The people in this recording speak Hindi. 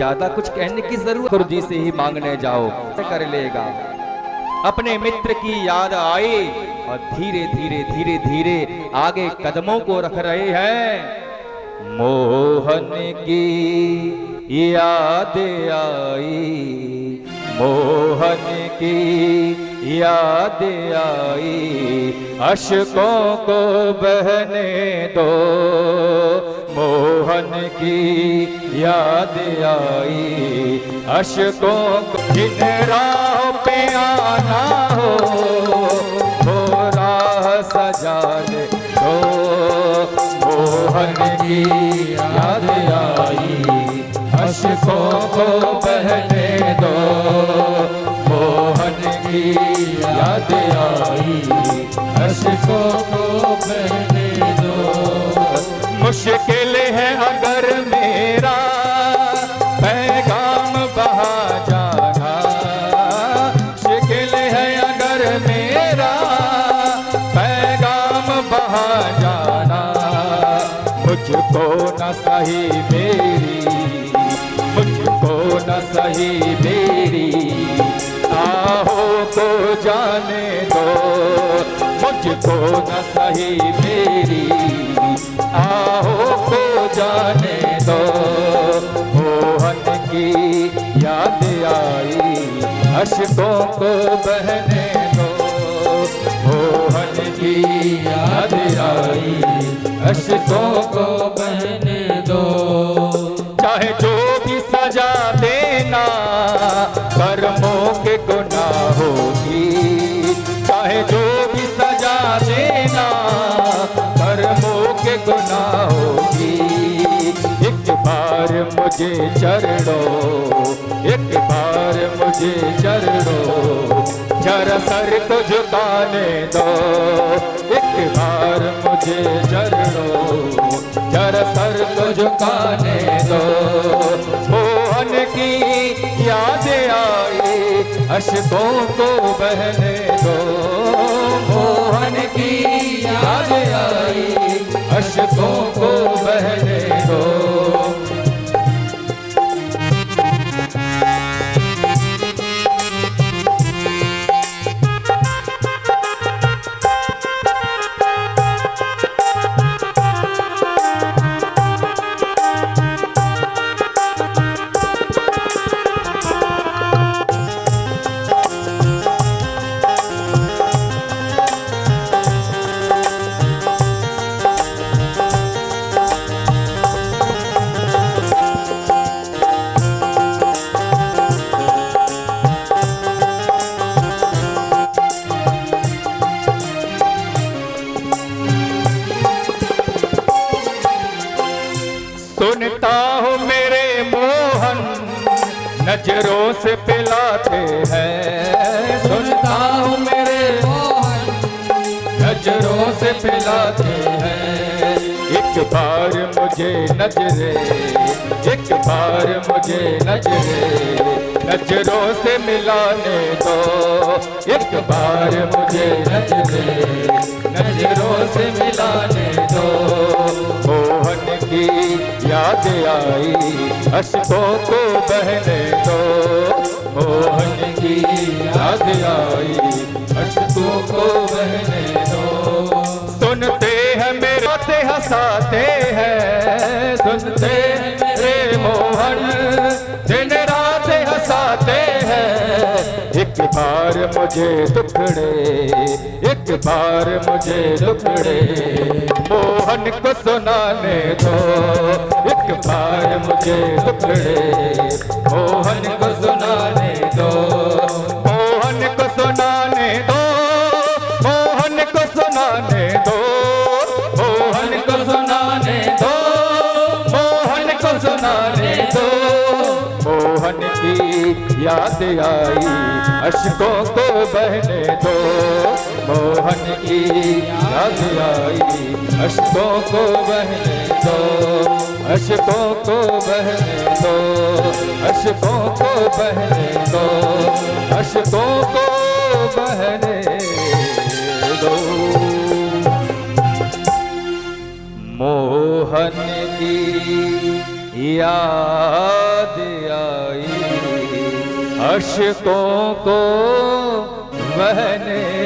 ज्यादा कुछ कहने की जरूरत, गुरु जी से ही मांगने जाओ कर लेगा। अपने मित्र की याद आई और धीरे धीरे धीरे धीरे आगे कदमों को रख रहे हैं। मोहन की याद आई, मोहन की याद आई, अश्कों को बहने दो। मोहन की याद आई, अश्कों को, जिन राह पे आना हो वो राह सजाने दो। मोहन की याद आई, अश्कों को बहने दो। मोहन की याद आई, अश्कों को बहने दो। मुश्किल है अगर मेरा पैगाम बहा जाना, मुश्किल है अगर मेरा पैगाम बहा जाना। मुझको न सही मेरी, मुझको न सही मेरी आहों को जाने दो। मुझको न सही मेरी आहों को जाने दो। मोहन की याद आई, अश्कों को बहने दो। मोहन की याद आई, अश्कों को बहने दो। चाहे जो भी सजा देना कर्मों के गुनाहों की, चाहे जो भी सजा देना कर्मों के गुनाहों की। एक बार मुझे चरणों, एक बार मुझे चरणों जरा सर को झुकाने दो। एक बार मुझे चरणों जरा सर को झुकाने दो। मोहन की याद आई, अश्कों को बहने दो। मोहन की याद आई, अश्कों को बहने दो। सुनता हूँ मेरे मोहन नजरों से पिलाते हैं। सुनता हूँ मेरे मोहन नजरों से पिलाते हैं। एक बार मुझे नजरे, एक बार मुझे नजरे नजरों से मिलाने दो। एक बार मुझे नजरे नजरों से मिलाने दो। मोहन की याद आई, अश्कों को बहने दो। मोहन की याद आई, अश्कों को बहने दो। सुनते हैं मेरे बातें हंसाते हैं, सुनते हैं मेरे मोहन दिन रात हंसाते हैं। एक बार मुझे टुकड़े, एक बार मुझे टुकड़े मोहन को सुनाने दो। एक बार मुझे टुकड़े मोहन को सुनाने दो। मोहन को सुनाने दो, मोहन को सुनाने दो। मोहन को सुनाने दो, मोहन को सुनाने दो। मोहन की याद आई, अश्कों को बहने दो। मोहन की याद आई, अश्कों को बहने दो। अश्कों को बहने दो, अश्कों को बहने दो। अश्कों को बहने दो। मोहन की याद अशकों को बहने